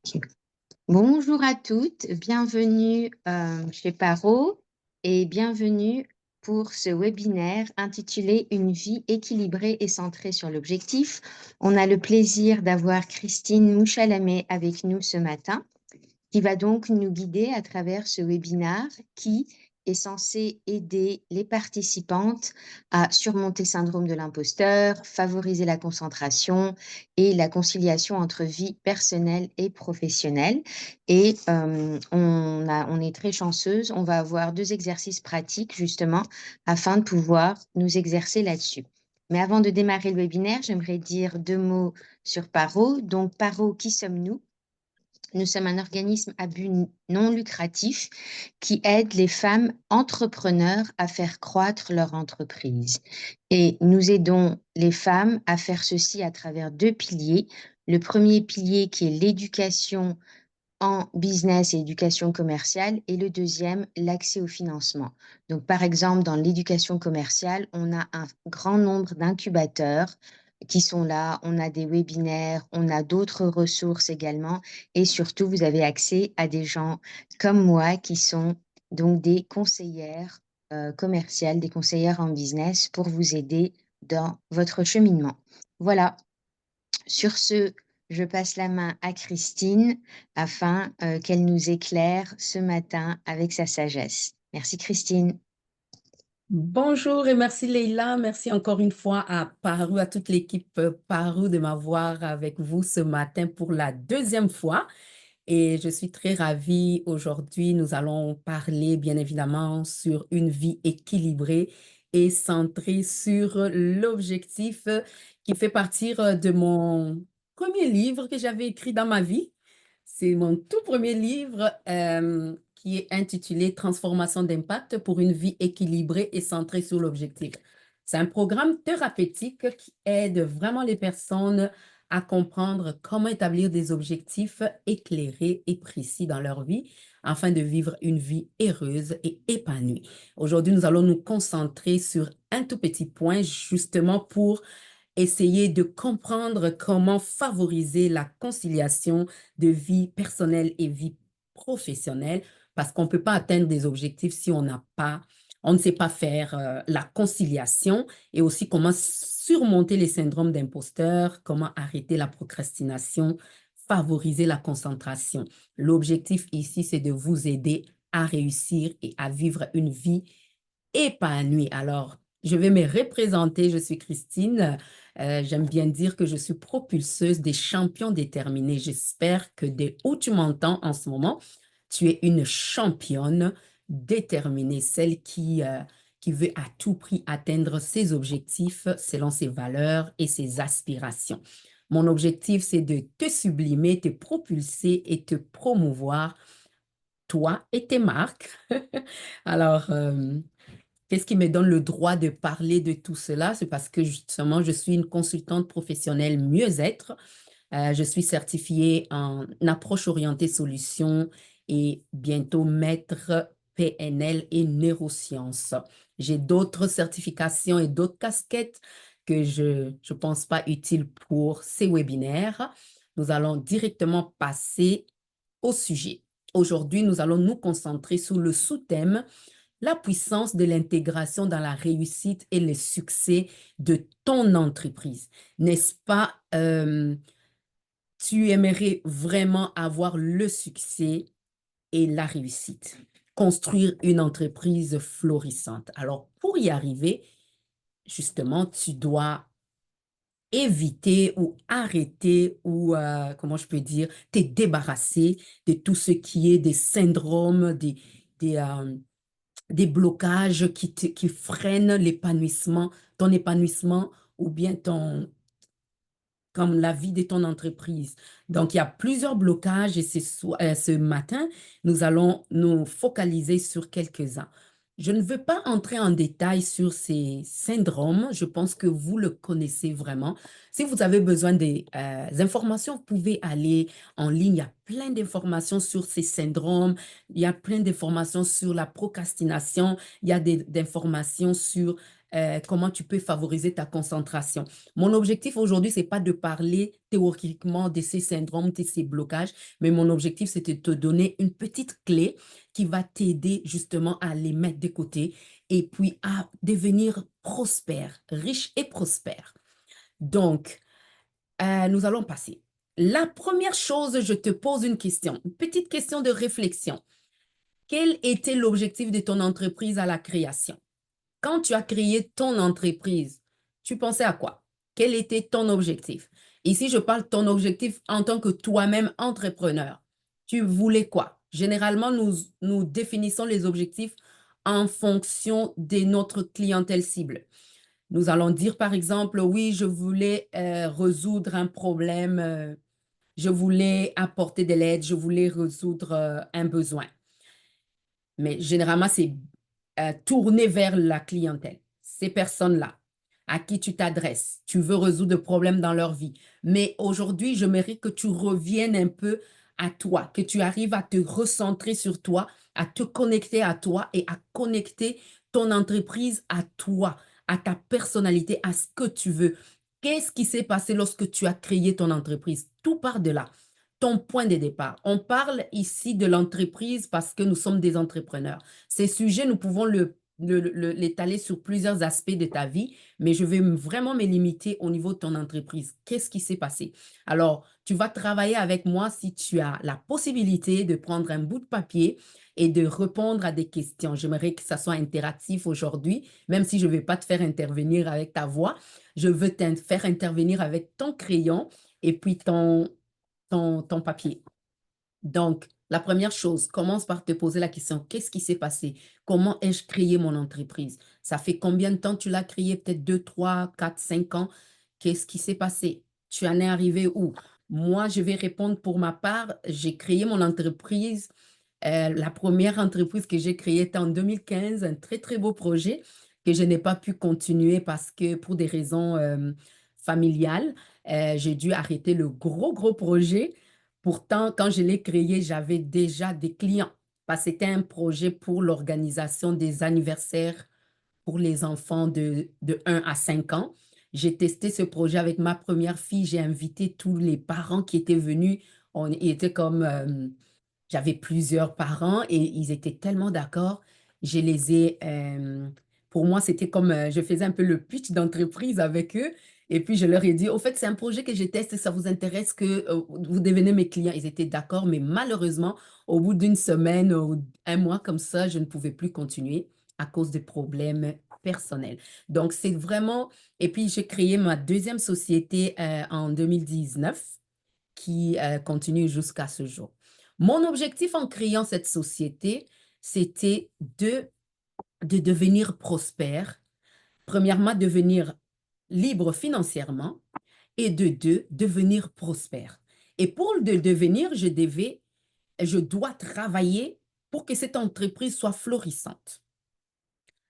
Ok. Bonjour à toutes, bienvenue chez Paro et bienvenue pour ce webinaire intitulé Une vie équilibrée et centrée sur l'objectif. On a le plaisir d'avoir Christine Mouchalamé avec nous ce matin, qui va donc nous guider à travers ce webinaire qui est censé aider les participantes à surmonter le syndrome de l'imposteur, favoriser la concentration et la conciliation entre vie personnelle et professionnelle. Et on est très chanceuse, on va avoir 2 exercices pratiques justement afin de pouvoir nous exercer là-dessus. Mais avant de démarrer le webinaire, j'aimerais dire 2 mots sur Paro. Donc Paro, qui sommes-nous? Nous sommes un organisme à but non lucratif qui aide les femmes entrepreneurs à faire croître leur entreprise. Et nous aidons les femmes à faire ceci à travers 2 piliers. Le premier pilier qui est l'éducation en business et éducation commerciale et le deuxième, l'accès au financement. Donc, par exemple, dans l'éducation commerciale, on a un grand nombre d'incubateurs qui sont là, on a des webinaires, on a d'autres ressources également et surtout, vous avez accès à des gens comme moi qui sont donc des conseillères commerciales, des conseillères en business pour vous aider dans votre cheminement. Voilà. Sur ce, je passe la main à Christine afin qu'elle nous éclaire ce matin avec sa sagesse. Merci Christine. Bonjour et merci Leïla, merci encore une fois à Parou, à toute l'équipe Parou de m'avoir avec vous ce matin pour la deuxième fois. Et je suis très ravie. Aujourd'hui, nous allons parler bien évidemment sur une vie équilibrée et centrée sur l'objectif qui fait partie de mon premier livre que j'avais écrit dans ma vie. C'est mon tout premier livre qui est intitulé Transformation d'impact pour une vie équilibrée et centrée sur l'objectif. C'est un programme thérapeutique qui aide vraiment les personnes à comprendre comment établir des objectifs éclairés et précis dans leur vie afin de vivre une vie heureuse et épanouie. Aujourd'hui, nous allons nous concentrer sur un tout petit point justement pour essayer de comprendre comment favoriser la conciliation de vie personnelle et vie professionnelle, parce qu'on ne peut pas atteindre des objectifs si on ne sait pas faire la conciliation et aussi comment surmonter les syndromes d'imposteur, comment arrêter la procrastination, favoriser la concentration. L'objectif ici, c'est de vous aider à réussir et à vivre une vie épanouie. Alors, je vais me représenter. Je suis Christine. J'aime bien dire que je suis propulseuse des champions déterminés. J'espère que dès où tu m'entends en ce moment, tu es une championne déterminée, celle qui veut à tout prix atteindre ses objectifs selon ses valeurs et ses aspirations. Mon objectif, c'est de te sublimer, te propulser et te promouvoir, toi et tes marques. Alors, qu'est-ce qui me donne le droit de parler de tout cela? C'est parce que justement, je suis une consultante professionnelle mieux-être. Je suis certifiée en approche orientée solutions et bientôt maître PNL et neurosciences. J'ai d'autres certifications et d'autres casquettes que je ne pense pas utiles pour ces webinaires. Nous allons directement passer au sujet. Aujourd'hui, nous allons nous concentrer sur le sous-thème la puissance de l'intégration dans la réussite et le succès de ton entreprise. N'est-ce pas, tu aimerais vraiment avoir le succès et la réussite, construire une entreprise florissante. Alors, pour y arriver, justement, tu dois éviter ou arrêter ou, comment je peux dire, te débarrasser de tout ce qui est des syndromes, des blocages qui freinent l'épanouissement, ton épanouissement ou bien comme la vie de ton entreprise. Donc, il y a plusieurs blocages et ce matin, nous allons nous focaliser sur quelques-uns. Je ne veux pas entrer en détail sur ces syndromes. Je pense que vous le connaissez vraiment. Si vous avez besoin des informations, vous pouvez aller en ligne. Il y a plein d'informations sur ces syndromes. Il y a plein d'informations sur la procrastination. Il y a des informations sur comment tu peux favoriser ta concentration. Mon objectif aujourd'hui, c'est pas de parler théoriquement de ces syndromes, de ces blocages, mais mon objectif, c'est de te donner une petite clé qui va t'aider justement à les mettre de côté et puis à devenir prospère, riche et prospère. Donc, nous allons passer. La première chose, je te pose une question, une petite question de réflexion. Quel était l'objectif de ton entreprise à la création? Quand tu as créé ton entreprise, tu pensais à quoi? Quel était ton objectif? Ici, je parle de ton objectif en tant que toi-même entrepreneur. Tu voulais quoi? Généralement, nous définissons les objectifs en fonction de notre clientèle cible. Nous allons dire, par exemple, oui, je voulais résoudre un problème, je voulais apporter de l'aide, je voulais résoudre un besoin. Mais généralement, c'est tourné vers la clientèle. Ces personnes-là à qui tu t'adresses, tu veux résoudre des problèmes dans leur vie. Mais aujourd'hui, je mérite que tu reviennes un peu à toi, que tu arrives à te recentrer sur toi, à te connecter à toi et à connecter ton entreprise à toi, à ta personnalité, à ce que tu veux. Qu'est-ce qui s'est passé lorsque tu as créé ton entreprise? Tout part de là, ton point de départ. On parle ici de l'entreprise parce que nous sommes des entrepreneurs. Ces sujets, nous pouvons l'étaler sur plusieurs aspects de ta vie, mais je vais vraiment me limiter au niveau de ton entreprise. Qu'est-ce qui s'est passé? Alors, tu vas travailler avec moi si tu as la possibilité de prendre un bout de papier et de répondre à des questions. J'aimerais que ça soit interactif aujourd'hui, même si je ne vais pas te faire intervenir avec ta voix. Je veux te faire intervenir avec ton crayon et puis ton papier. Donc, la première chose, commence par te poser la question, qu'est-ce qui s'est passé? Comment ai-je créé mon entreprise? Ça fait combien de temps tu l'as créé? Peut-être 2, 3, 4, 5 ans. Qu'est-ce qui s'est passé? Tu en es arrivé où? Moi, je vais répondre pour ma part. J'ai créé mon entreprise. La première entreprise que j'ai créée était en 2015, un très, très beau projet que je n'ai pas pu continuer parce que pour des raisons familiales, j'ai dû arrêter le gros, gros projet. Pourtant, quand je l'ai créé, j'avais déjà des clients parce que c'était un projet pour l'organisation des anniversaires pour les enfants de 1 à 5 ans. J'ai testé ce projet avec ma première fille. J'ai invité tous les parents qui étaient venus. Ils étaient comme, j'avais plusieurs parents et ils étaient tellement d'accord. Je les ai, pour moi, c'était comme, je faisais un peu le pitch d'entreprise avec eux. Et puis, je leur ai dit, au fait, c'est un projet que je teste, ça vous intéresse que vous devenez mes clients. Ils étaient d'accord, mais malheureusement, au bout d'une semaine ou un mois comme ça, je ne pouvais plus continuer à cause de problèmes personnels. Donc, c'est vraiment... Et puis, j'ai créé ma deuxième société en 2019 qui continue jusqu'à ce jour. Mon objectif en créant cette société, c'était de devenir prospère. Premièrement, devenir libre financièrement et de deux, devenir prospère. Et pour le devenir, je dois travailler pour que cette entreprise soit florissante.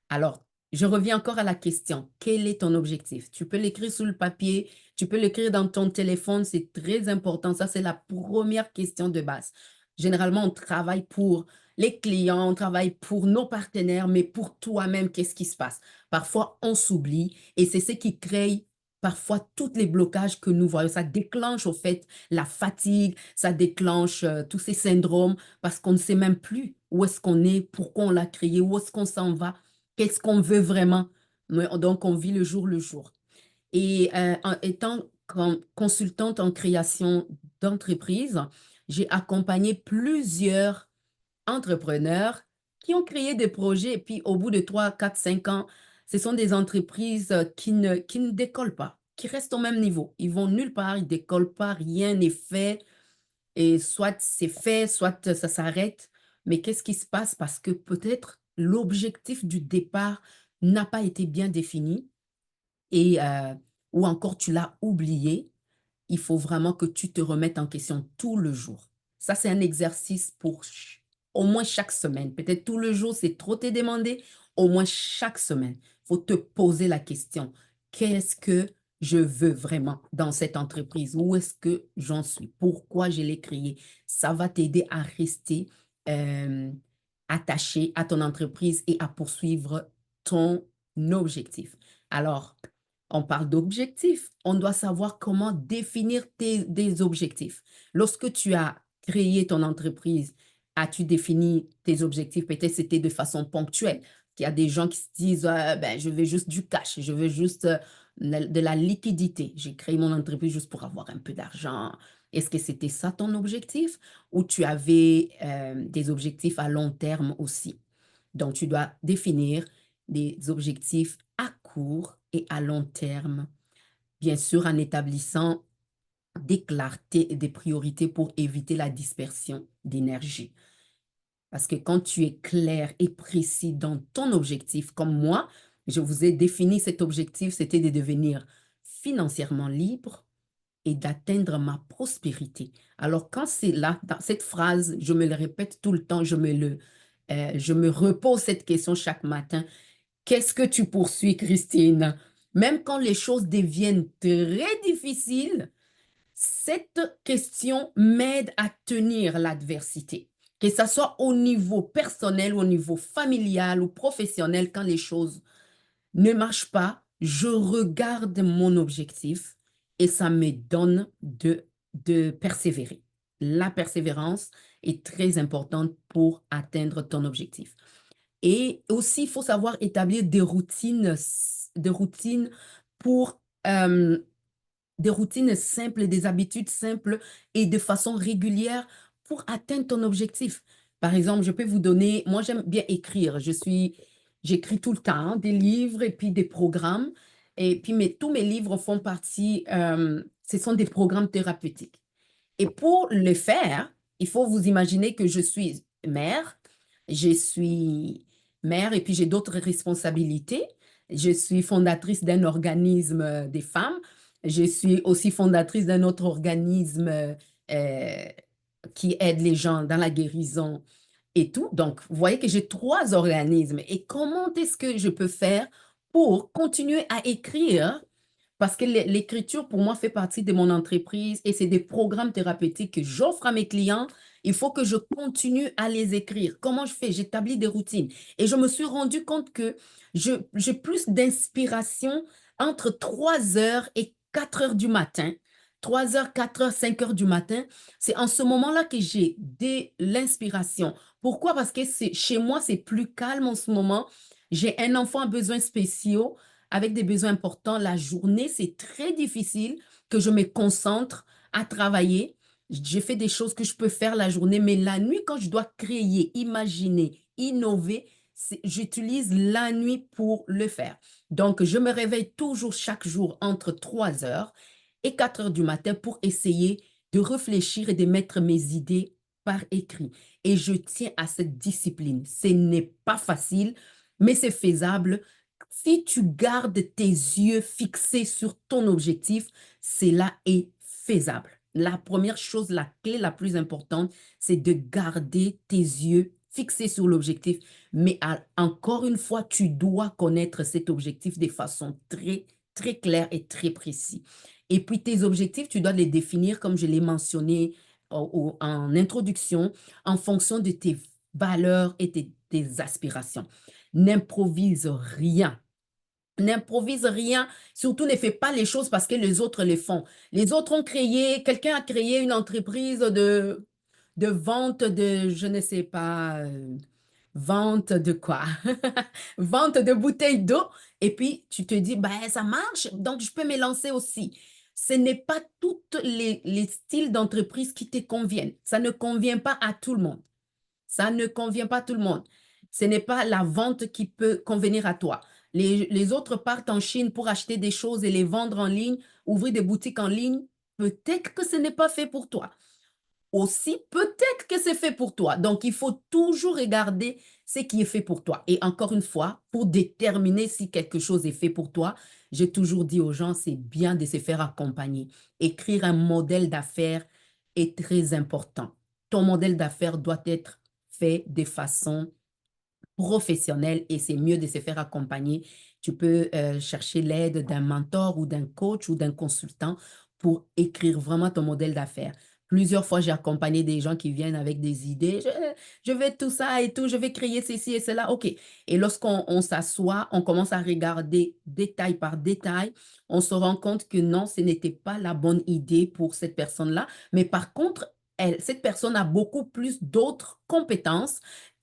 Alors, je reviens encore à la question, quel est ton objectif? Tu peux l'écrire sur le papier, tu peux l'écrire dans ton téléphone, c'est très important. Ça, c'est la première question de base. Généralement, on travaille pour les clients, on travaille pour nos partenaires, mais pour toi-même, qu'est-ce qui se passe? Parfois, on s'oublie et c'est ce qui crée parfois tous les blocages que nous voyons. Ça déclenche au fait la fatigue, ça déclenche tous ces syndromes parce qu'on ne sait même plus où est-ce qu'on est, pourquoi on l'a créé, où est-ce qu'on s'en va. Qu'est-ce qu'on veut vraiment? Donc, on vit le jour. Et en étant consultante en création d'entreprise, j'ai accompagné plusieurs entrepreneurs qui ont créé des projets et puis au bout de 3, 4, 5 ans, ce sont des entreprises qui ne décollent pas, qui restent au même niveau. Ils vont nulle part, ils ne décollent pas, rien n'est fait et soit c'est fait, soit ça s'arrête. Mais qu'est-ce qui se passe? Parce que peut-être l'objectif du départ n'a pas été bien défini et ou encore tu l'as oublié. Il faut vraiment que tu te remettes en question tout le jour. Ça, c'est un exercice pour au moins chaque semaine. Peut-être tout le jour, c'est trop te demander. Au moins chaque semaine, il faut te poser la question. Qu'est-ce que je veux vraiment dans cette entreprise? Où est-ce que j'en suis? Pourquoi je l'ai créée? Ça va t'aider à rester euh, attaché à ton entreprise et à poursuivre ton objectif. Alors, on parle d'objectifs. On doit savoir comment définir des objectifs. Lorsque tu as créé ton entreprise, as-tu défini tes objectifs? Peut-être c'était de façon ponctuelle. Il y a des gens qui se disent, ben, je veux juste du cash, je veux juste de la liquidité. J'ai créé mon entreprise juste pour avoir un peu d'argent. Est-ce que c'était ça ton objectif? Ou tu avais des objectifs à long terme aussi? Donc, tu dois définir des objectifs à court et à long terme, bien sûr en établissant des clartés et des priorités pour éviter la dispersion d'énergie. Parce que quand tu es clair et précis dans ton objectif, comme moi, je vous ai défini cet objectif, c'était de devenir financièrement libre et d'atteindre ma prospérité. Alors, quand c'est là, dans cette phrase, je me le répète tout le temps, je me repose cette question chaque matin. Qu'est-ce que tu poursuis, Christine? Même quand les choses deviennent très difficiles, cette question m'aide à tenir l'adversité. Que ce soit au niveau personnel, au niveau familial ou professionnel, quand les choses ne marchent pas, je regarde mon objectif et ça me donne de persévérer. La persévérance est très importante pour atteindre ton objectif. Et aussi, il faut savoir établir des routines pour des routines simples, des habitudes simples et de façon régulière pour atteindre ton objectif. Par exemple, je peux vous donner, moi j'aime bien écrire, j'écris tout le temps, hein, des livres et puis des programmes. Et puis tous mes livres font partie, ce sont des programmes thérapeutiques. Et pour le faire, il faut vous imaginer que je suis je suis mère et puis j'ai d'autres responsabilités. Je suis fondatrice d'un organisme des femmes. Je suis aussi fondatrice d'un autre organisme euh, qui aide les gens dans la guérison et tout. Donc, vous voyez que j'ai trois organismes. Et comment est-ce que je peux faire pour continuer à écrire parce que l'écriture, pour moi, fait partie de mon entreprise et c'est des programmes thérapeutiques que j'offre à mes clients. Il faut que je continue à les écrire. Comment je fais? J'établis des routines. Et je me suis rendu compte que j'ai plus d'inspiration entre 3 heures et 4 heures du matin. 3 heures, 4 heures, 5 heures du matin. C'est en ce moment-là que j'ai de l'inspiration. Pourquoi? Parce que chez moi, c'est plus calme en ce moment. J'ai un enfant à besoins spéciaux avec des besoins importants, la journée, c'est très difficile que je me concentre à travailler. Je fais des choses que je peux faire la journée, mais la nuit, quand je dois créer, imaginer, innover, j'utilise la nuit pour le faire. Donc, je me réveille toujours chaque jour entre 3 heures et 4 heures du matin pour essayer de réfléchir et de mettre mes idées par écrit. Et je tiens à cette discipline. Ce n'est pas facile, mais c'est faisable. Si tu gardes tes yeux fixés sur ton objectif, cela est faisable. La première chose, la clé la plus importante, c'est de garder tes yeux fixés sur l'objectif. Mais encore une fois, tu dois connaître cet objectif de façon très, très claire et très précise. Et puis tes objectifs, tu dois les définir, comme je l'ai mentionné en introduction, en fonction de tes valeurs et tes aspirations. N'improvise rien. N'improvise rien, surtout ne fais pas les choses parce que les autres les font. Les autres ont créé, quelqu'un a créé une entreprise de vente de, je ne sais pas, vente de quoi? Vente de bouteilles d'eau. Et puis, tu te dis, ben, ça marche, donc je peux me lancer aussi. Ce n'est pas tous les styles d'entreprise qui te conviennent. Ça ne convient pas à tout le monde. Ça ne convient pas à tout le monde. Ce n'est pas la vente qui peut convenir à toi. Les autres partent en Chine pour acheter des choses et les vendre en ligne, ouvrir des boutiques en ligne. Peut-être que ce n'est pas fait pour toi. Aussi, peut-être que c'est fait pour toi. Donc, il faut toujours regarder ce qui est fait pour toi. Et encore une fois, pour déterminer si quelque chose est fait pour toi, j'ai toujours dit aux gens, c'est bien de se faire accompagner. Écrire un modèle d'affaires est très important. Ton modèle d'affaires doit être fait de façon professionnelle et c'est mieux de se faire accompagner. Tu peux chercher l'aide d'un mentor ou d'un coach ou d'un consultant pour écrire vraiment ton modèle d'affaires. Plusieurs fois, j'ai accompagné des gens qui viennent avec des idées. Je vais tout ça et tout, je vais créer ceci et cela. OK. Et lorsqu'on s'assoit, on commence à regarder détail par détail, on se rend compte que non, ce n'était pas la bonne idée pour cette personne-là. Mais par contre, cette personne a beaucoup plus d'autres compétences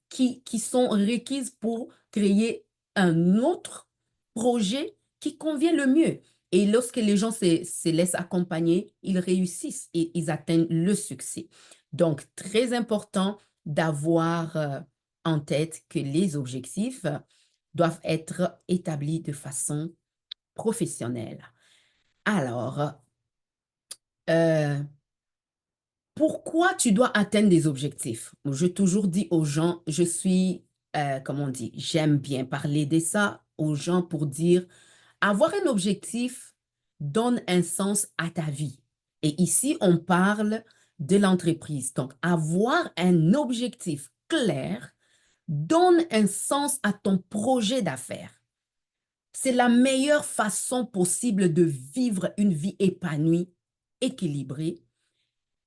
qui sont requises pour créer un autre projet qui convient le mieux. Et lorsque les gens se laissent accompagner, ils réussissent et ils atteignent le succès. Donc, très important d'avoir en tête que les objectifs doivent être établis de façon professionnelle. Alors, euh, pourquoi tu dois atteindre des objectifs? Je toujours dis aux gens, comment on dit, j'aime bien parler de ça aux gens pour dire, avoir un objectif donne un sens à ta vie. Et ici, on parle de l'entreprise. Donc, avoir un objectif clair donne un sens à ton projet d'affaires. C'est la meilleure façon possible de vivre une vie épanouie, équilibrée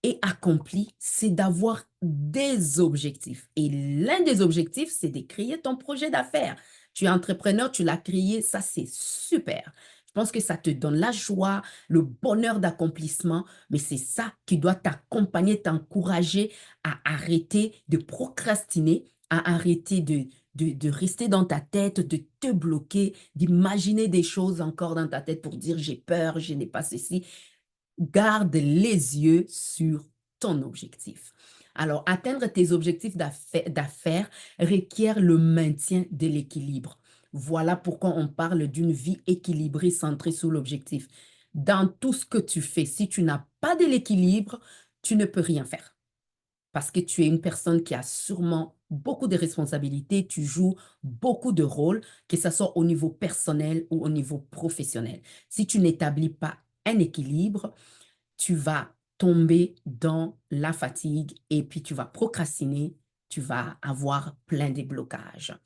et accompli, c'est d'avoir des objectifs. Et l'un des objectifs, c'est de créer ton projet d'affaires. Tu es entrepreneur, tu l'as créé, ça c'est super. Je pense que ça te donne la joie, le bonheur d'accomplissement, mais c'est ça qui doit t'accompagner, t'encourager à arrêter de procrastiner, à arrêter de rester dans ta tête, de te bloquer, d'imaginer des choses encore dans ta tête pour dire j'ai peur, je n'ai pas ceci. Garde les yeux sur ton objectif. Alors, atteindre tes objectifs d'affaires requiert le maintien de l'équilibre. Voilà pourquoi on parle d'une vie équilibrée centrée sur l'objectif. Dans tout ce que tu fais, si tu n'as pas de l'équilibre, tu ne peux rien faire. Parce que tu es une personne qui a sûrement beaucoup de responsabilités, tu joues beaucoup de rôles, que ce soit au niveau personnel ou au niveau professionnel. Si tu n'établis pas un équilibre, tu vas tomber dans la fatigue et puis tu vas procrastiner, tu vas avoir plein de blocages.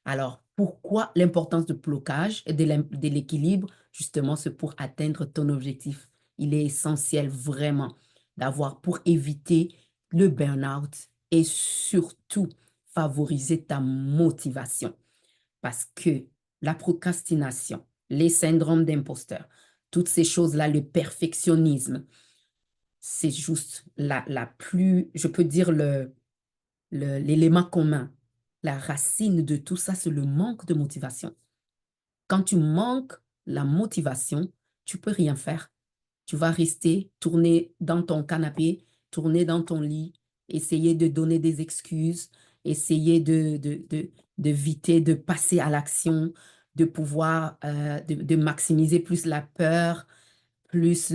Alors, pourquoi l'importance de blocage et de l'équilibre? Justement, c'est pour atteindre ton objectif. Il est essentiel vraiment d'avoir pour éviter le burn-out et surtout favoriser ta motivation. Parce que la procrastination, les syndromes d'imposteur, toutes ces choses-là, le perfectionnisme, c'est juste la plus, je peux dire, l'élément commun. La racine de tout ça, c'est le manque de motivation. Quand tu manques la motivation, tu peux rien faire. Tu vas rester tourner dans ton canapé, tourner dans ton lit, essayer de donner des excuses, essayer d'éviter de passer à l'action, de pouvoir de maximiser plus la peur, plus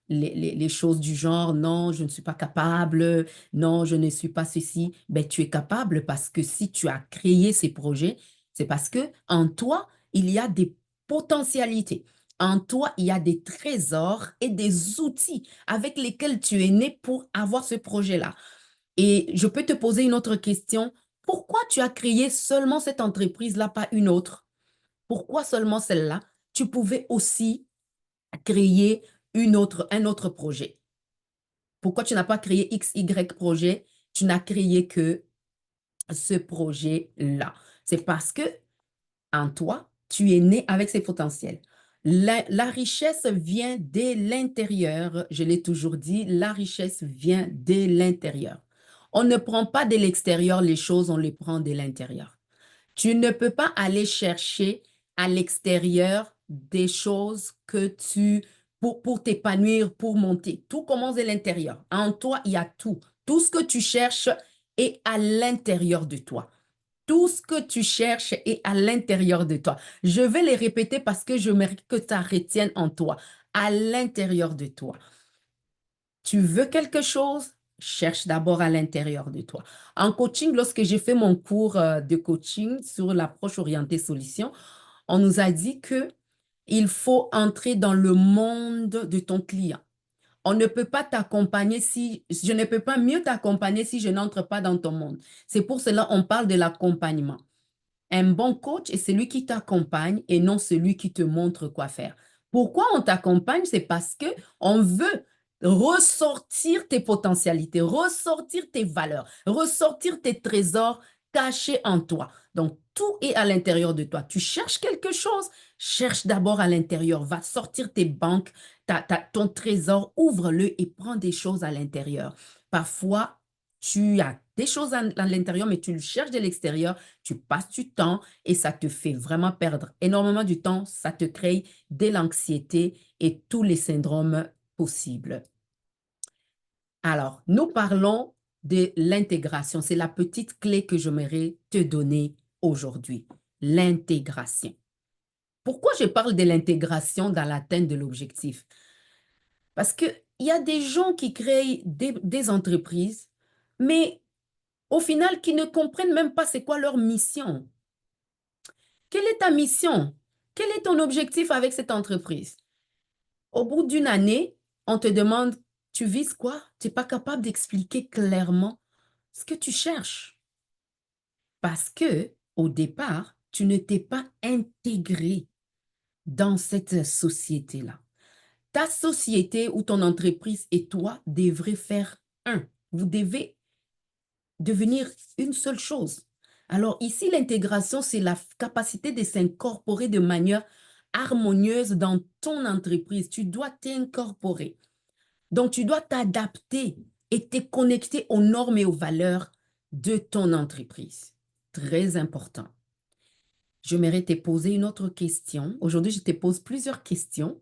les choses du genre, non, je ne suis pas capable, non, je ne suis pas ceci. Ben, tu es capable parce que si tu as créé ces projets, c'est parce que en toi, il y a des potentialités. En toi, il y a des trésors et des outils avec lesquels tu es né pour avoir ce projet-là. Et je peux te poser une autre question. Pourquoi tu as créé seulement cette entreprise-là, pas une autre? Pourquoi seulement celle-là? Tu pouvais aussi créer un autre projet. Pourquoi tu n'as pas créé X, Y projet? Tu n'as créé que ce projet-là. C'est parce que en toi, tu es né avec ces potentiels. La richesse vient de l'intérieur. Je l'ai toujours dit, la richesse vient de l'intérieur. On ne prend pas de l'extérieur les choses, on les prend de l'intérieur. Tu ne peux pas aller chercher à l'extérieur des choses que pour t'épanouir, pour monter. Tout commence de l'intérieur. En toi, il y a tout. Tout ce que tu cherches est à l'intérieur de toi. Tout ce que tu cherches est à l'intérieur de toi. Je vais les répéter parce que je mérite que ça retienne en toi. À l'intérieur de toi. Tu veux quelque chose, cherche d'abord à l'intérieur de toi. En coaching, lorsque j'ai fait mon cours de coaching sur l'approche orientée solution, on nous a dit que il faut entrer dans le monde de ton client. On ne peut pas t'accompagner si, je ne peux pas mieux t'accompagner si je n'entre pas dans ton monde. C'est pour cela qu'on parle de l'accompagnement. Un bon coach est celui qui t'accompagne et non celui qui te montre quoi faire. Pourquoi on t'accompagne? C'est parce que on veut ressortir tes potentialités, ressortir tes valeurs, ressortir tes trésors cachés en toi. Donc, tout est à l'intérieur de toi. Tu cherches quelque chose, cherche d'abord à l'intérieur. Va sortir tes banques, ton trésor, ouvre-le et prends des choses à l'intérieur. Parfois, tu as des choses à l'intérieur, mais tu le cherches de l'extérieur, tu passes du temps et ça te fait vraiment perdre énormément du temps. Ça te crée de l'anxiété et tous les syndromes possibles. Alors, nous parlons de l'intégration. C'est la petite clé que j'aimerais te donner aujourd'hui. L'intégration. Pourquoi je parle de l'intégration dans l'atteinte de l'objectif? Parce qu'il y a des gens qui créent des entreprises, mais au final, qui ne comprennent même pas c'est quoi leur mission. Quelle est ta mission? Quel est ton objectif avec cette entreprise? Au bout d'une année, on te demande, tu vises quoi? Tu n'es pas capable d'expliquer clairement ce que tu cherches. Parce que, au départ, tu ne t'es pas intégré dans cette société-là. Ta société ou ton entreprise et toi devrez faire un. Vous devez devenir une seule chose. Alors ici, l'intégration, c'est la capacité de s'incorporer de manière harmonieuse dans ton entreprise. Tu dois t'incorporer. Donc, tu dois t'adapter et te connecter aux normes et aux valeurs de ton entreprise. Très important. J'aimerais te poser une autre question. Aujourd'hui, je te pose plusieurs questions.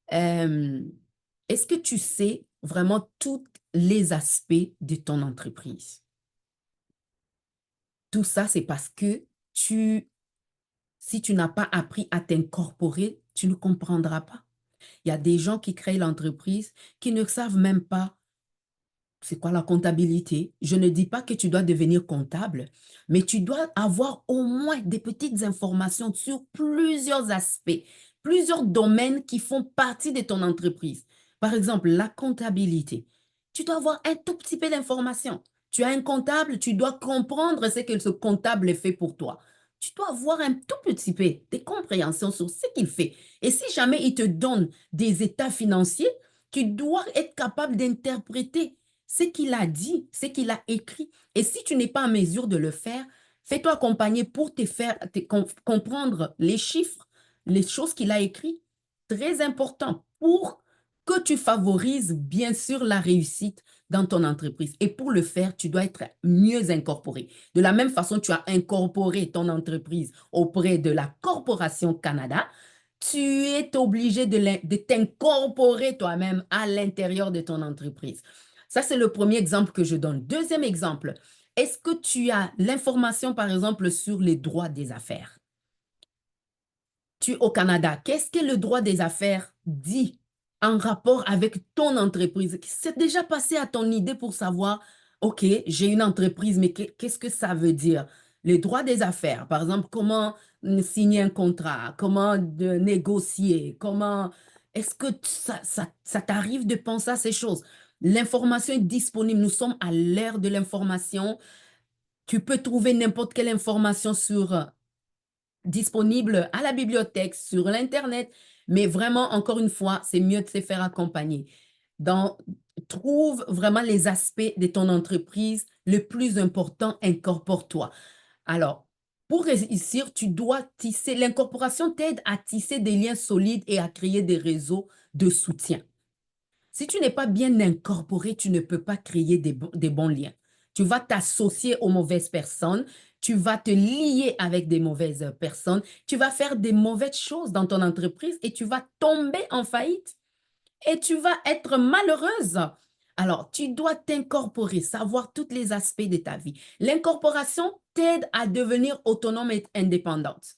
Est-ce que tu sais vraiment tous les aspects de ton entreprise? Tout ça, c'est parce que si tu n'as pas appris à t'incorporer, tu ne comprendras pas. Il y a des gens qui créent l'entreprise qui ne savent même pas c'est quoi la comptabilité. Je ne dis pas que tu dois devenir comptable, mais tu dois avoir au moins des petites informations sur plusieurs aspects, plusieurs domaines qui font partie de ton entreprise. Par exemple, la comptabilité. Tu dois avoir un tout petit peu d'informations. Tu as un comptable, tu dois comprendre ce que ce comptable fait pour toi. Tu dois avoir un tout petit peu de compréhension sur ce qu'il fait. Et si jamais il te donne des états financiers, tu dois être capable d'interpréter ce qu'il a dit, ce qu'il a écrit. Et si tu n'es pas en mesure de le faire, fais-toi accompagner pour comprendre les chiffres, les choses qu'il a écrites. Très important pour que tu favorises bien sûr la réussite dans ton entreprise. Et pour le faire, tu dois être mieux incorporé. De la même façon, tu as incorporé ton entreprise auprès de la Corporation Canada. Tu es obligé de t'incorporer toi-même à l'intérieur de ton entreprise. Ça, c'est le premier exemple que je donne. Deuxième exemple, est-ce que tu as l'information, par exemple, sur les droits des affaires? Tu es au Canada, qu'est-ce que le droit des affaires dit en rapport avec ton entreprise? C'est déjà passé à ton idée pour savoir, OK, j'ai une entreprise, mais qu'est-ce que ça veut dire? Les droits des affaires, par exemple, comment signer un contrat, comment négocier, comment... Est-ce que ça t'arrive de penser à ces choses? L'information est disponible. Nous sommes à l'ère de l'information. Tu peux trouver n'importe quelle information disponible à la bibliothèque, sur l'Internet. Mais vraiment, encore une fois, c'est mieux de se faire accompagner. Trouve vraiment les aspects de ton entreprise. Le plus important, incorpore-toi. Alors, pour réussir, tu dois tisser. L'incorporation t'aide à tisser des liens solides et à créer des réseaux de soutien. Si tu n'es pas bien incorporé, tu ne peux pas créer des bons liens. Tu vas t'associer aux mauvaises personnes, tu vas te lier avec des mauvaises personnes, tu vas faire des mauvaises choses dans ton entreprise et tu vas tomber en faillite et tu vas être malheureuse. Alors, tu dois t'incorporer, savoir tous les aspects de ta vie. L'incorporation t'aide à devenir autonome et indépendante.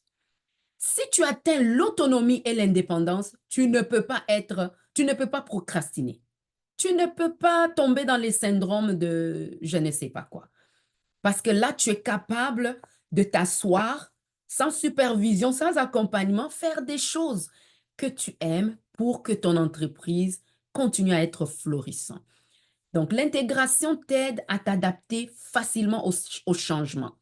Si tu atteins l'autonomie et l'indépendance, tu ne peux pas procrastiner. Tu ne peux pas tomber dans les syndromes de je ne sais pas quoi. Parce que là, tu es capable de t'asseoir sans supervision, sans accompagnement, faire des choses que tu aimes pour que ton entreprise continue à être florissante. Donc, l'intégration t'aide à t'adapter facilement au changement.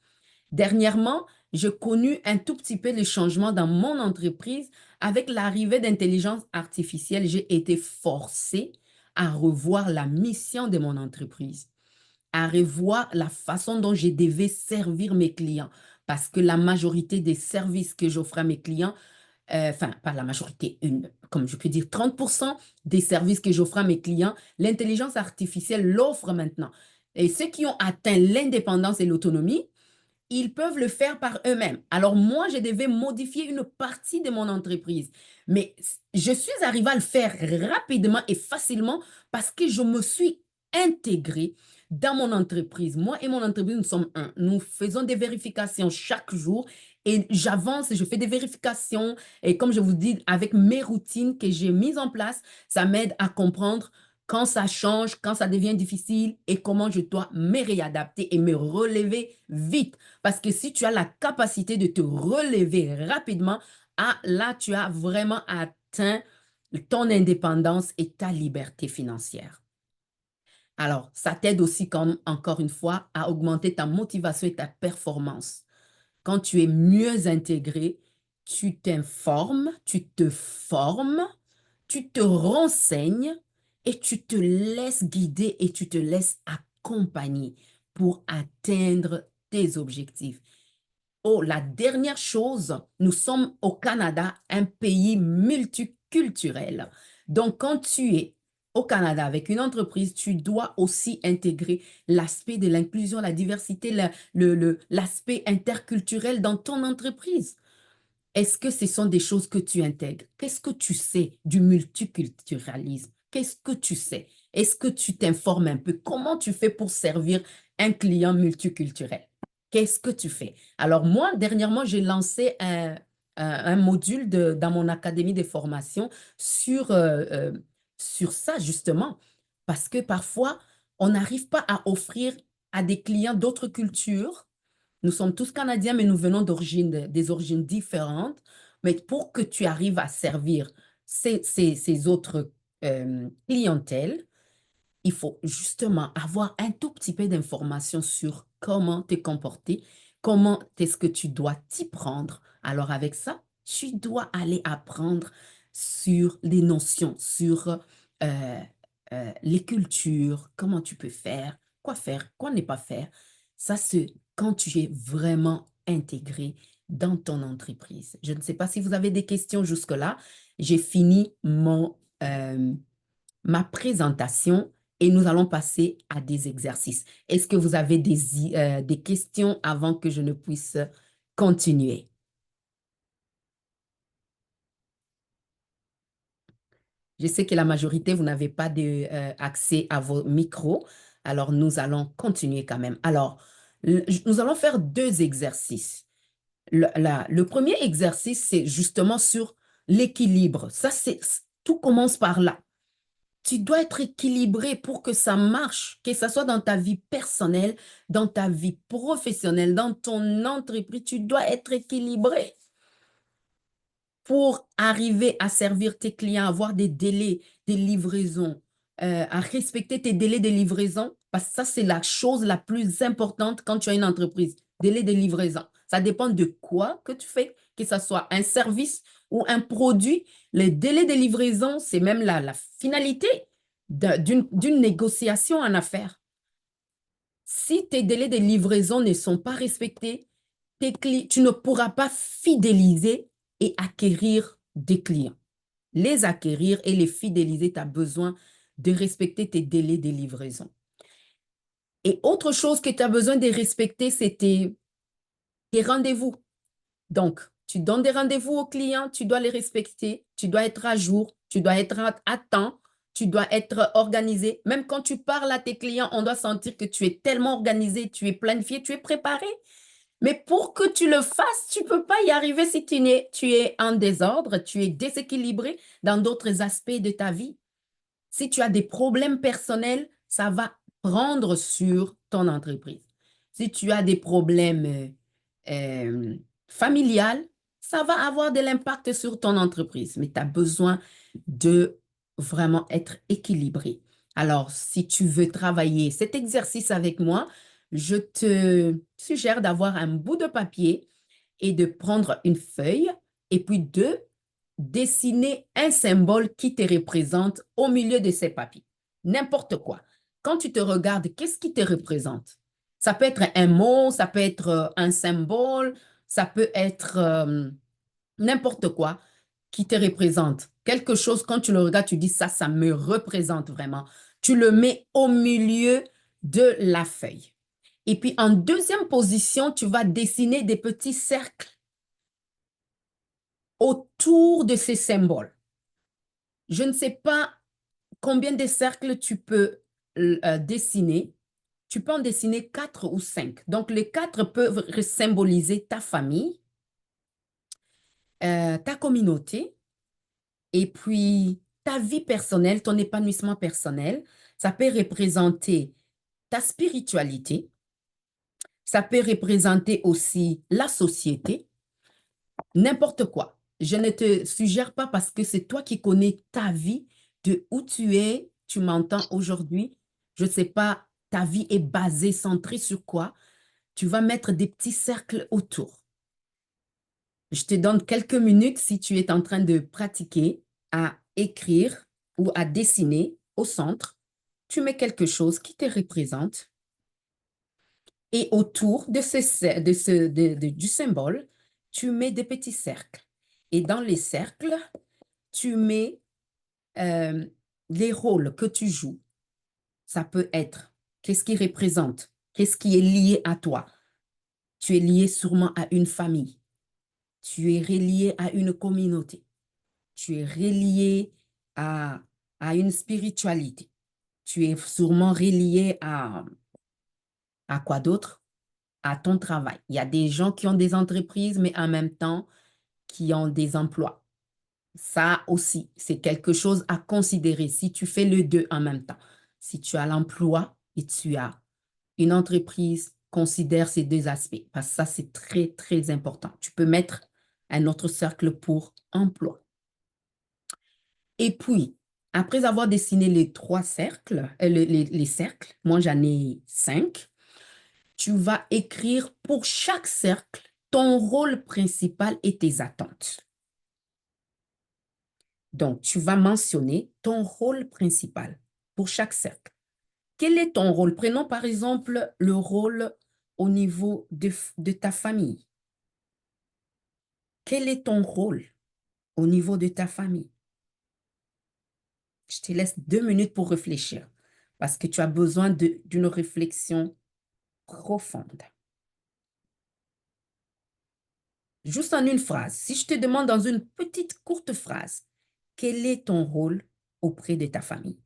Dernièrement, j'ai connu un tout petit peu les changements dans mon entreprise. Avec l'arrivée d'intelligence artificielle, j'ai été forcée à revoir la mission de mon entreprise, à revoir la façon dont je devais servir mes clients. Parce que la majorité des services que j'offre à mes clients, enfin, pas la majorité, comme je peux dire, 30% des services que j'offre à mes clients, l'intelligence artificielle l'offre maintenant. Et ceux qui ont atteint l'indépendance et l'autonomie, ils peuvent le faire par eux-mêmes. Alors moi, je devais modifier une partie de mon entreprise. Mais je suis arrivée à le faire rapidement et facilement parce que je me suis intégrée dans mon entreprise. Moi et mon entreprise, nous sommes un. Nous faisons des vérifications chaque jour et j'avance, je fais des vérifications. Et comme je vous dis, avec mes routines que j'ai mises en place, ça m'aide à comprendre quand ça change, quand ça devient difficile et comment je dois me réadapter et me relever vite. Parce que si tu as la capacité de te relever rapidement, ah, là, tu as vraiment atteint ton indépendance et ta liberté financière. Alors, ça t'aide aussi, comme, encore une fois, à augmenter ta motivation et ta performance. Quand tu es mieux intégré, tu t'informes, tu te formes, tu te renseignes et tu te laisses guider et tu te laisses accompagner pour atteindre tes objectifs. Oh, la dernière chose, nous sommes au Canada, un pays multiculturel. Donc, quand tu es au Canada avec une entreprise, tu dois aussi intégrer l'aspect de l'inclusion, la diversité, l'aspect interculturel dans ton entreprise. Est-ce que ce sont des choses que tu intègres? Qu'est-ce que tu sais du multiculturalisme? Qu'est-ce que tu sais? Est-ce que tu t'informes un peu? Comment tu fais pour servir un client multiculturel? Qu'est-ce que tu fais? Alors moi, dernièrement, j'ai lancé un module dans mon académie de formation sur ça, justement, parce que parfois, on n'arrive pas à offrir à des clients d'autres cultures. Nous sommes tous Canadiens, mais nous venons des origines différentes. Mais pour que tu arrives à servir ces autres clientèles, il faut justement avoir un tout petit peu d'informations sur comment te comporter, comment est-ce que tu dois t'y prendre. Alors avec ça, tu dois aller apprendre sur les notions, sur les cultures, comment tu peux faire, quoi ne pas faire. Ça, c'est quand tu es vraiment intégré dans ton entreprise. Je ne sais pas si vous avez des questions jusque-là. J'ai fini ma présentation et nous allons passer à des exercices. Est-ce que vous avez des questions avant que je ne puisse continuer? Je sais que la majorité, vous n'avez pas accès à vos micros, alors nous allons continuer quand même. Alors, nous allons faire deux exercices. Le premier exercice, c'est justement sur l'équilibre. Ça, tout commence par là. Tu dois être équilibré pour que ça marche, que ce soit dans ta vie personnelle, dans ta vie professionnelle, dans ton entreprise. Tu dois être équilibré pour arriver à servir tes clients, avoir des délais de livraison, à respecter tes délais de livraison, parce que ça, c'est la chose la plus importante quand tu as une entreprise, délai de livraison. Ça dépend de quoi que tu fais, que ce soit un service ou un produit. Les délais de livraison, c'est même la finalité d'une négociation en affaires. Si tes délais de livraison ne sont pas respectés, tu ne pourras pas fidéliser et acquérir des clients. Les acquérir et les fidéliser, tu as besoin de respecter tes délais de livraison. Et autre chose que tu as besoin de respecter, c'est tes rendez-vous. Donc, tu donnes des rendez-vous aux clients, tu dois les respecter, tu dois être à jour, tu dois être à temps, tu dois être organisé. Même quand tu parles à tes clients, on doit sentir que tu es tellement organisé, tu es planifié, tu es préparé. Mais pour que tu le fasses, tu ne peux pas y arriver si tu es en désordre, tu es déséquilibré dans d'autres aspects de ta vie. Si tu as des problèmes personnels, ça va prendre sur ton entreprise. Si tu as des problèmes familiales, ça va avoir de l'impact sur ton entreprise. Mais tu as besoin de vraiment être équilibré. Alors, si tu veux travailler cet exercice avec moi, je te suggère d'avoir un bout de papier et de prendre une feuille et puis de dessiner un symbole qui te représente au milieu de ces papiers. n'importe quoi. Quand tu te regardes, qu'est-ce qui te représente? Ça peut être un mot, ça peut être un symbole, ça peut être n'importe quoi qui te représente. Quelque chose, quand tu le regardes, tu dis ça, ça me représente vraiment. Tu le mets au milieu de la feuille. Et puis en deuxième position, tu vas dessiner des petits cercles autour de ces symboles. Je ne sais pas combien de cercles tu peux dessiner. Tu peux en dessiner 4 ou 5. Donc, les 4 peuvent symboliser ta famille, ta communauté, et puis ta vie personnelle, ton épanouissement personnel. Ça peut représenter ta spiritualité. Ça peut représenter aussi la société, n'importe quoi. Je ne te suggère pas parce que c'est toi qui connais ta vie, de où tu es, tu m'entends aujourd'hui. Je ne sais pas, ta vie est basée, centrée sur quoi. Tu vas mettre des petits cercles autour. Je te donne quelques minutes si tu es en train de pratiquer à écrire ou à dessiner au centre. Tu mets quelque chose qui te représente et autour de du symbole, tu mets des petits cercles. Et dans les cercles, tu mets euh, les rôles que tu joues. Ça peut être qu'est-ce qui représente, qu'est-ce qui est lié à toi. Tu es lié sûrement à une famille. Tu es relié à une communauté. Tu es relié à, à une spiritualité. Tu es sûrement relié à quoi d'autre? À ton travail. Il y a des gens qui ont des entreprises, mais en même temps, qui ont des emplois. Ça aussi, c'est quelque chose à considérer si tu fais les deux en même temps. Si tu as l'emploi et tu as une entreprise, considère ces deux aspects parce que ça, c'est très, très important. Tu peux mettre un autre cercle pour emploi. Et puis, après avoir dessiné les 3 cercles, les cercles, moi j'en ai 5, tu vas écrire pour chaque cercle ton rôle principal et tes attentes. Donc, tu vas mentionner ton rôle principal pour chaque cercle. Quel est ton rôle? Prenons par exemple le rôle au niveau de ta famille. Quel est ton rôle au niveau de ta famille? Je te laisse 2 minutes pour réfléchir parce que tu as besoin d'une réflexion profonde. Juste en une phrase, si je te demande dans une petite courte phrase, quel est ton rôle auprès de ta famille?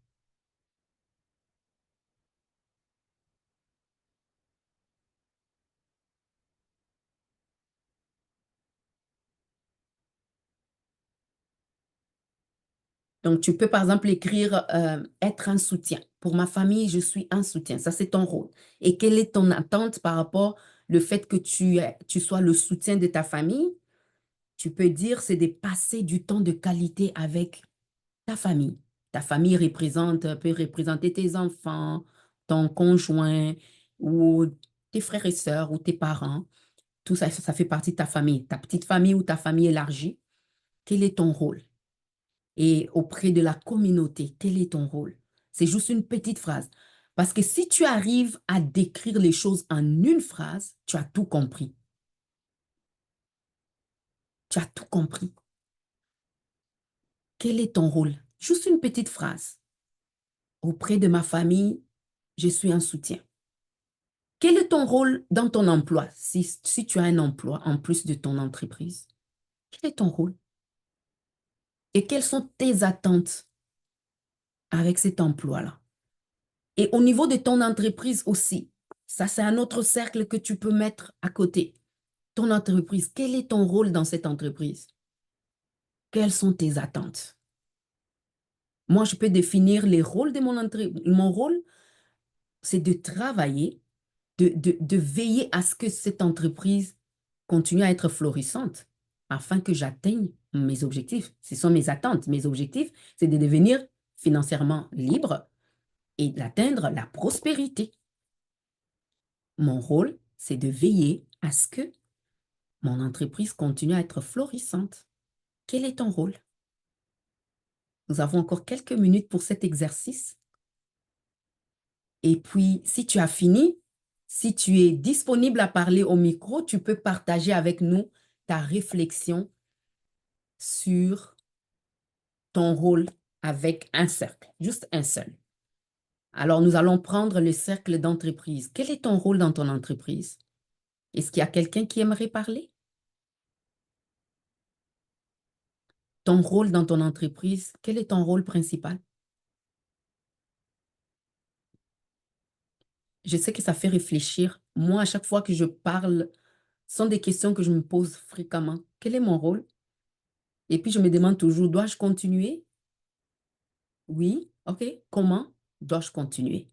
Donc, tu peux par exemple écrire être un soutien. Pour ma famille, je suis un soutien. Ça, c'est ton rôle. Et quelle est ton attente par rapport au fait que tu sois le soutien de ta famille? Tu peux dire, c'est de passer du temps de qualité avec ta famille. Ta famille peut représenter tes enfants, ton conjoint ou tes frères et sœurs ou tes parents. Tout ça, ça fait partie de ta famille. Ta petite famille ou ta famille élargie. Quel est ton rôle? Et auprès de la communauté, quel est ton rôle? C'est juste une petite phrase. Parce que si tu arrives à décrire les choses en une phrase, tu as tout compris. Tu as tout compris. Quel est ton rôle? Juste une petite phrase. Auprès de ma famille, je suis un soutien. Quel est ton rôle dans ton emploi? Si tu as un emploi en plus de ton entreprise, quel est ton rôle? Et quelles sont tes attentes avec cet emploi-là? Et au niveau de ton entreprise aussi, ça c'est un autre cercle que tu peux mettre à côté. Ton entreprise, quel est ton rôle dans cette entreprise? Quelles sont tes attentes? Moi, je peux définir les rôles de mon entreprise. Mon rôle, c'est de travailler, de veiller à ce que cette entreprise continue à être florissante afin que j'atteigne mes objectifs. Ce sont mes attentes. Mes objectifs, c'est de devenir financièrement libre et d'atteindre la prospérité. Mon rôle, c'est de veiller à ce que mon entreprise continue à être florissante. Quel est ton rôle? Nous avons encore quelques minutes pour cet exercice. Et puis, si tu as fini, si tu es disponible à parler au micro, tu peux partager avec nous ta réflexion sur ton rôle avec un cercle, juste un seul. Alors, nous allons prendre le cercle d'entreprise. Quel est ton rôle dans ton entreprise? Est-ce qu'il y a quelqu'un qui aimerait parler? Ton rôle dans ton entreprise, quel est ton rôle principal? Je sais que ça fait réfléchir. Moi, à chaque fois que je parle, ce sont des questions que je me pose fréquemment. Quel est mon rôle? Et puis, je me demande toujours, dois-je continuer? Oui, OK. Comment dois-je continuer?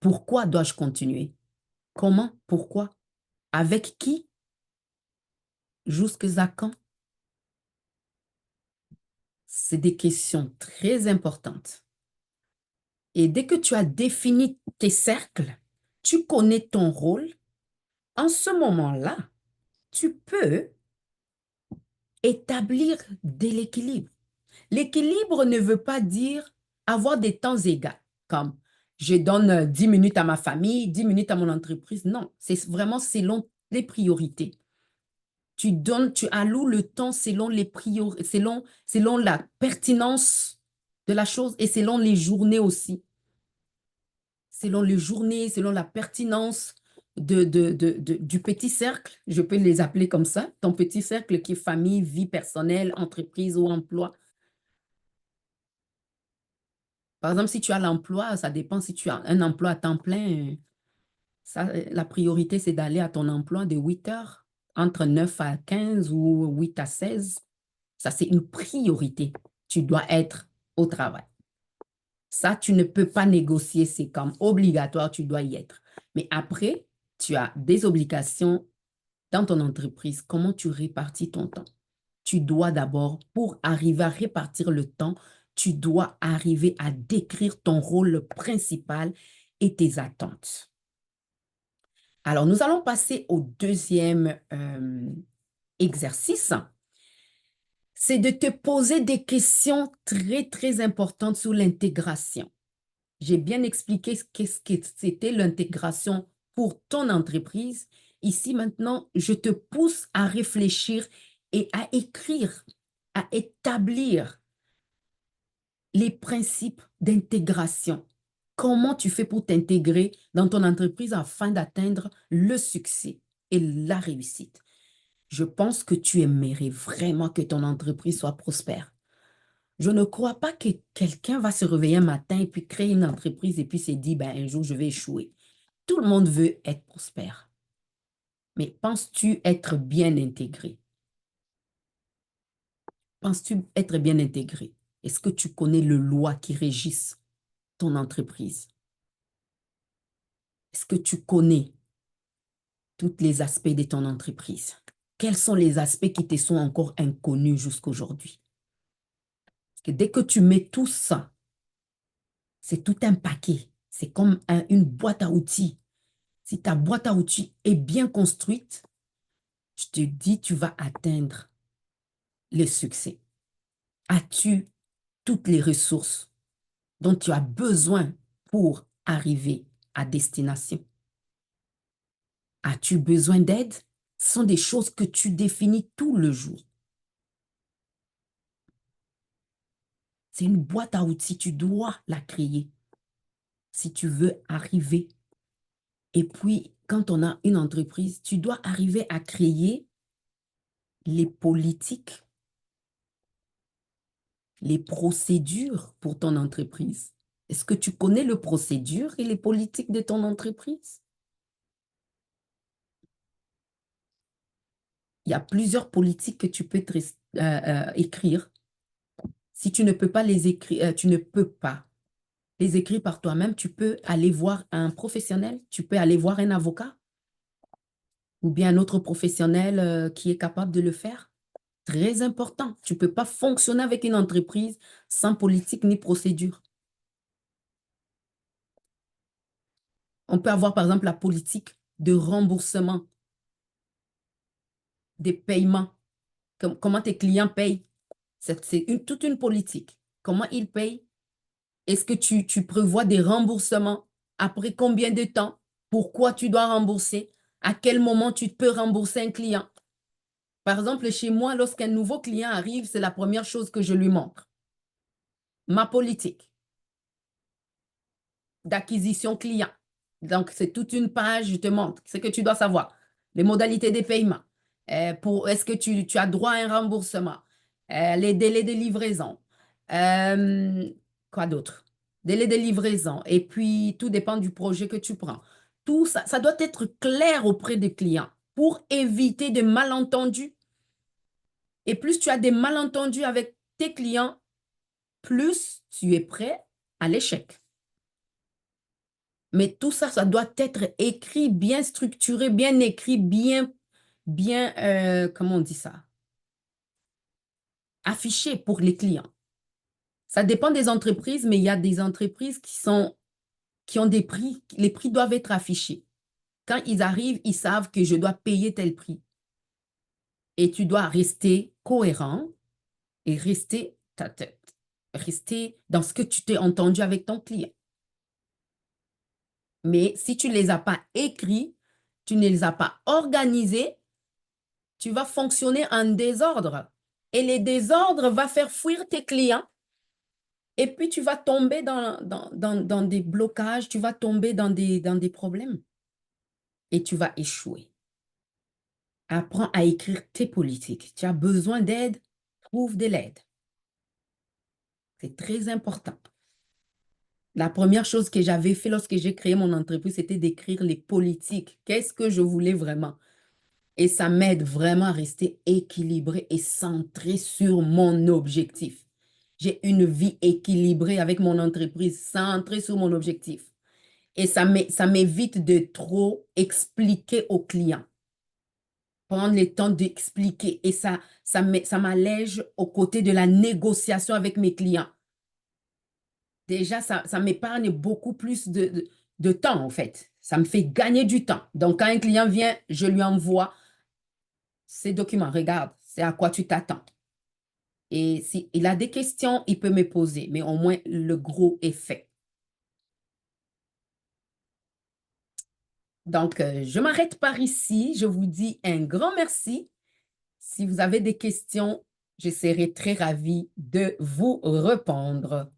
Pourquoi dois-je continuer? Comment? Pourquoi? Avec qui? Jusqu'à quand? C'est des questions très importantes. Et dès que tu as défini tes cercles, tu connais ton rôle, en ce moment-là, tu peux établir de l'équilibre. L'équilibre ne veut pas dire avoir des temps égaux, comme je donne 10 minutes à ma famille, 10 minutes à mon entreprise. Non, c'est vraiment selon les priorités. Tu alloues le temps selon les priorités, selon la pertinence de la chose et selon les journées aussi. Selon les journées, selon la pertinence du petit cercle, je peux les appeler comme ça, ton petit cercle qui est famille, vie personnelle, entreprise ou emploi. Par exemple, si tu as l'emploi, ça dépend si tu as un emploi à temps plein. La priorité, c'est d'aller à ton emploi de 8 heures, entre 9 à 15 ou 8 à 16. Ça, c'est une priorité. Tu dois être au travail. Ça, tu ne peux pas négocier. C'est comme obligatoire, tu dois y être. Mais après, tu as des obligations dans ton entreprise. Comment tu répartis ton temps? Tu dois d'abord, pour arriver à répartir le temps, tu dois arriver à décrire ton rôle principal et tes attentes. Alors, nous allons passer au deuxième exercice. C'est de te poser des questions très, très importantes sur l'intégration. J'ai bien expliqué qu'est-ce que c'était l'intégration pour ton entreprise. Ici, maintenant, je te pousse à réfléchir et à écrire, à établir les principes d'intégration. Comment tu fais pour t'intégrer dans ton entreprise afin d'atteindre le succès et la réussite? Je pense que tu aimerais vraiment que ton entreprise soit prospère. Je ne crois pas que quelqu'un va se réveiller un matin et puis créer une entreprise et puis se dire, ben, un jour, je vais échouer. Tout le monde veut être prospère. Mais penses-tu être bien intégré? Penses-tu être bien intégré? Est-ce que tu connais les lois qui régissent ton entreprise? Est-ce que tu connais tous les aspects de ton entreprise? Quels sont les aspects qui te sont encore inconnus jusqu'à aujourd'hui? Parce que dès que tu mets tout ça, c'est tout un paquet. C'est comme une boîte à outils. Si ta boîte à outils est bien construite, je te dis, tu vas atteindre le succès. As-tu toutes les ressources dont tu as besoin pour arriver à destination? As-tu besoin d'aide? Ce sont des choses que tu définis tout le jour. C'est une boîte à outils, tu dois la créer si tu veux arriver. Et puis, quand on a une entreprise, tu dois arriver à créer les politiques, les procédures pour ton entreprise. Est-ce que tu connais les procédures et les politiques de ton entreprise? Il y a plusieurs politiques que tu peux écrire. Si tu ne peux pas les écrire, tu ne peux pas les écrire par toi-même, tu peux aller voir un professionnel, tu peux aller voir un avocat ou bien un autre professionnel qui est capable de le faire. Très important. Tu ne peux pas fonctionner avec une entreprise sans politique ni procédure. On peut avoir par exemple la politique de remboursement des paiements. Comment tes clients payent. C'est toute une politique. Comment ils payent? Est-ce que tu prévois des remboursements après combien de temps, pourquoi tu dois rembourser, à quel moment tu peux rembourser un client. Par exemple, chez moi, lorsqu'un nouveau client arrive, c'est la première chose que je lui montre. Ma politique d'acquisition client. Donc, c'est toute une page, je te montre ce que tu dois savoir. Les modalités des paiements. Est-ce que tu as droit à un remboursement? Les délais de livraison. Euh, quoi d'autre? Délais de livraison. Et puis, tout dépend du projet que tu prends. Tout ça, ça doit être clair auprès des clients pour éviter des malentendus. Et plus tu as des malentendus avec tes clients, plus tu es prêt à l'échec. Mais tout ça, ça doit être écrit, bien structuré, bien écrit, comment on dit ça? Affiché pour les clients. Ça dépend des entreprises, mais il y a des entreprises qui ont des prix. Les prix doivent être affichés. Quand ils arrivent, ils savent que je dois payer tel prix. Et tu dois rester cohérent et rester dans ce que tu t'es entendu avec ton client. Mais si tu ne les as pas écrits, tu ne les as pas organisés, tu vas fonctionner en désordre. Et les désordres vont faire fuir tes clients. Et puis, tu vas tomber dans des blocages, tu vas tomber dans des problèmes. Et tu vas échouer. Apprends à écrire tes politiques. Tu as besoin d'aide, trouve de l'aide. C'est très important. La première chose que j'avais fait lorsque j'ai créé mon entreprise, c'était d'écrire les politiques. Qu'est-ce que je voulais vraiment? Et ça m'aide vraiment à rester équilibré et centré sur mon objectif. J'ai une vie équilibrée avec mon entreprise, centrée sur mon objectif. Et ça m'évite de trop expliquer aux clients. Prendre le temps d'expliquer. Et ça m'allège aux côtés de la négociation avec mes clients. Déjà, ça m'épargne beaucoup plus de temps, en fait. Ça me fait gagner du temps. Donc, quand un client vient, je lui envoie ces documents. Regarde, c'est à quoi tu t'attends. Et s'il a des questions, il peut me poser, mais au moins le gros est fait. Donc, je m'arrête par ici. Je vous dis un grand merci. Si vous avez des questions, je serai très ravie de vous répondre.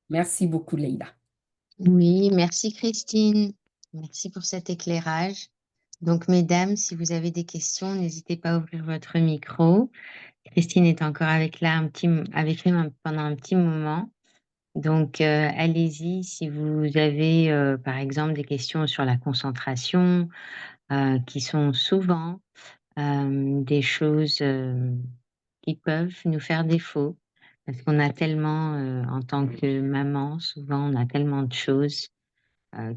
Merci beaucoup, Leïla. Oui, merci Christine. Merci pour cet éclairage. Donc, mesdames, si vous avez des questions, n'hésitez pas à ouvrir votre micro. Christine est encore avec nous pendant un petit moment. Donc, allez-y si vous avez, par exemple, des questions sur la concentration, qui sont souvent des choses qui peuvent nous faire défaut. Parce qu'on a tellement, en tant que maman, souvent, on a tellement de choses.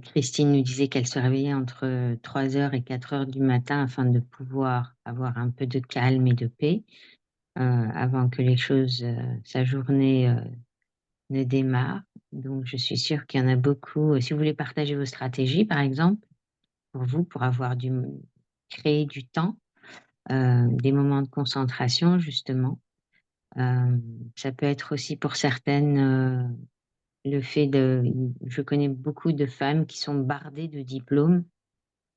Christine nous disait qu'elle se réveillait entre 3 heures et 4 heures du matin afin de pouvoir avoir un peu de calme et de paix avant que les choses, sa journée ne démarre. Donc, je suis sûre qu'il y en a beaucoup. Si vous voulez partager vos stratégies, par exemple, pour vous, pour créer du temps, des moments de concentration, justement. Ça peut être aussi pour certaines le fait je connais beaucoup de femmes qui sont bardées de diplômes,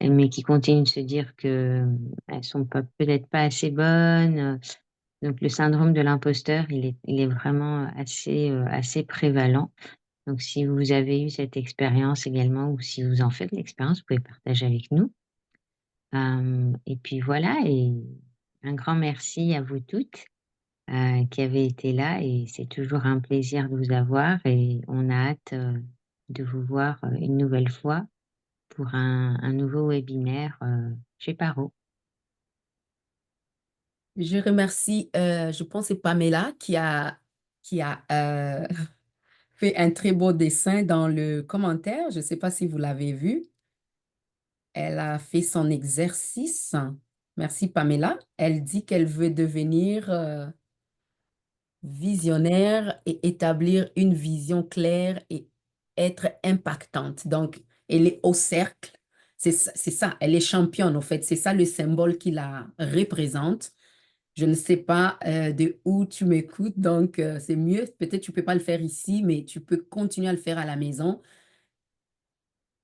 mais qui continuent de se dire que elles sont peut-être pas assez bonnes. Donc le syndrome de l'imposteur, il est vraiment assez prévalent. Donc si vous avez eu cette expérience également, ou si vous en faites l'expérience, vous pouvez partager avec nous. Et puis voilà, et un grand merci à vous toutes qui avez été là, et c'est toujours un plaisir de vous avoir, et on a hâte de vous voir une nouvelle fois pour un nouveau webinaire chez Paro. Je remercie, je pense que c'est Pamela qui a fait un très beau dessin dans le commentaire. Je ne sais pas si vous l'avez vu. Elle a fait son exercice. Merci Pamela. Elle dit qu'elle veut devenir visionnaire et établir une vision claire et être impactante. Donc, elle est au cercle. C'est ça, elle est championne, en fait. C'est ça le symbole qui la représente. Je ne sais pas de où tu m'écoutes, donc c'est mieux. Peut-être tu peux pas le faire ici, mais tu peux continuer à le faire à la maison.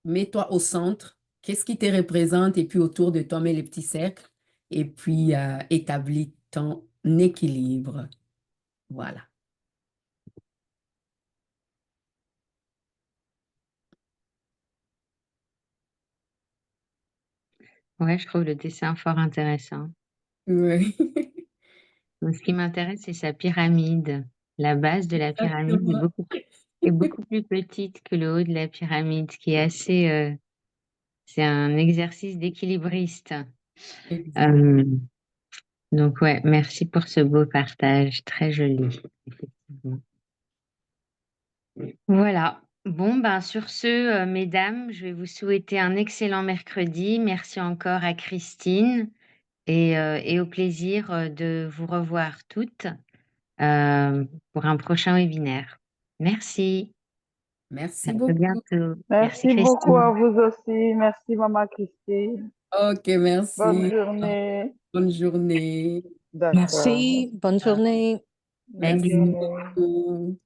Mets-toi au centre. Qu'est-ce qui te représente? Et puis autour de toi, mets les petits cercles. Et puis établis ton équilibre. Voilà. Ouais, je trouve le dessin fort intéressant. Oui. Donc, ce qui m'intéresse, c'est sa pyramide. La base de la pyramide Exactement. est beaucoup plus petite que le haut de la pyramide, ce qui est assez, c'est un exercice d'équilibriste. Exact. Euh, donc ouais, merci pour ce beau partage, très joli, effectivement. Voilà. Bon, ben sur ce, mesdames, je vais vous souhaiter un excellent mercredi. Merci encore à Christine et au plaisir de vous revoir toutes pour un prochain webinaire. Merci. À Merci très beaucoup. bientôt. Merci Merci beaucoup à Christine. vous aussi. Merci, Maman Christine. Ok, Bonne merci. journée. Bonne journée. D'accord. Merci, bonne Ah, journée. Bonne merci Salut. journée. beaucoup.